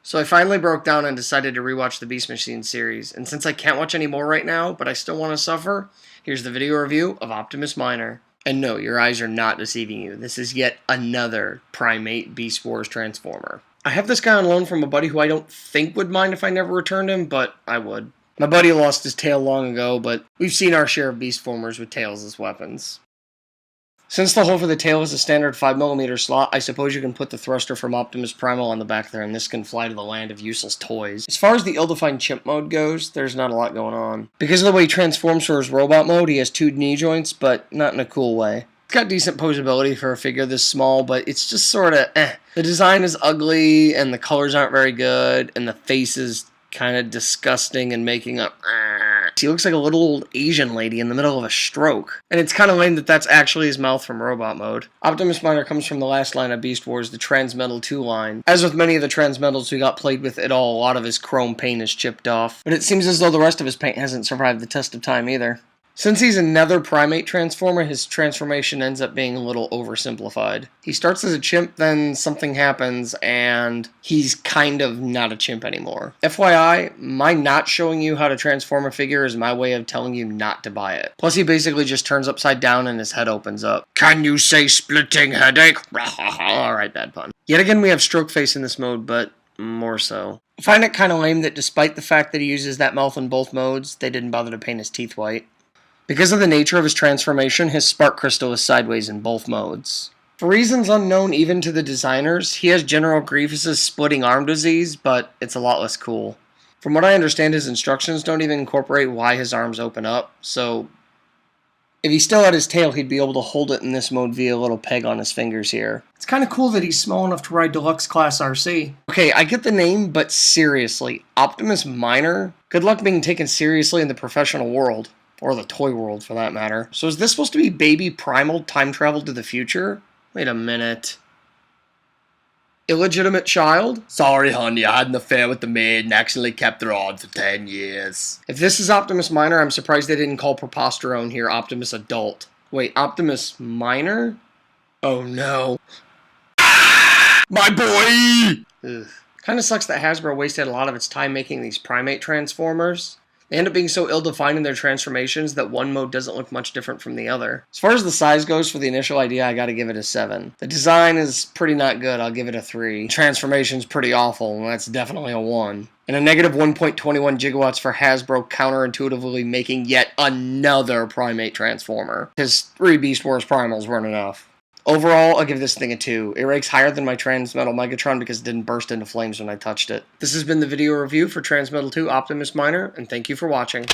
So I finally broke down and decided to rewatch the Beast Machine series, and since I can't watch any more right now, but I still want to suffer, here's the video review of Optimus Minor. And no, your eyes are not deceiving you. This is yet another Primate Beast Wars Transformer. I have this guy on loan from a buddy who I don't think would mind if I never returned him, but I would. My buddy lost his tail long ago, but we've seen our share of beast formers with tails as weapons. Since the hole for the tail is a standard 5mm slot, I suppose you can put the thruster from Optimus Primal on the back there, and this can fly to the land of useless toys. As far as the ill-defined chimp mode goes, there's not a lot going on. Because of the way he transforms for his robot mode, he has 2 knee joints, but not in a cool way. It's got decent posability for a figure this small, but it's just sorta eh. The design is ugly, and the colors aren't very good, and the face is kinda disgusting and making up. He looks like a little old Asian lady in the middle of a stroke. And it's kind of lame that that's actually his mouth from robot mode. Optimus Minor comes from the last line of Beast Wars, the TransMetal 2 line. As with many of the TransMetals who got played with at all, a lot of his chrome paint is chipped off. But it seems as though the rest of his paint hasn't survived the test of time either. Since he's another primate transformer, his transformation ends up being a little oversimplified. He starts as a chimp, then something happens, and he's kind of not a chimp anymore. FYI, my not showing you how to transform a figure is my way of telling you not to buy it. Plus, he basically just turns upside down and his head opens up. Can you say splitting headache? Alright, bad pun. Yet again, we have stroke face in this mode, but more so. I find it kind of lame that despite the fact that he uses that mouth in both modes, they didn't bother to paint his teeth white. Because of the nature of his transformation, his spark crystal is sideways in both modes. For reasons unknown even to the designers, he has General Grievous' splitting arm disease, but it's a lot less cool. From what I understand, his instructions don't even incorporate why his arms open up, so if he still had his tail, he'd be able to hold it in this mode via a little peg on his fingers here. It's kind of cool that he's small enough to ride Deluxe Class RC. Okay, I get the name, but seriously, Optimus Minor? Good luck being taken seriously in the professional world. Or the toy world, for that matter. So is this supposed to be Baby Primal time travel to the future? Wait a minute. Illegitimate child? Sorry, honey, I had an affair with the maid and accidentally kept her on for 10 years. If this is Optimus Minor, I'm surprised they didn't call Proposterone here Optimus Adult. Wait, Optimus Minor? Oh no. My boy! Ugh. Kinda sucks that Hasbro wasted a lot of its time making these primate transformers. They end up being so ill-defined in their transformations that one mode doesn't look much different from the other. As far as the size goes for the initial idea, I gotta give it a 7. The design is pretty not good, I'll give it a 3. The transformation's pretty awful, and that's definitely a 1. And a negative 1.21 gigawatts for Hasbro counterintuitively making yet another primate transformer. Because 3 Beast Wars Primals weren't enough. Overall, I'll give this thing a 2. It ranks higher than my TransMetal Megatron because it didn't burst into flames when I touched it. This has been the video review for TransMetal 2 Optimus Minor, and thank you for watching.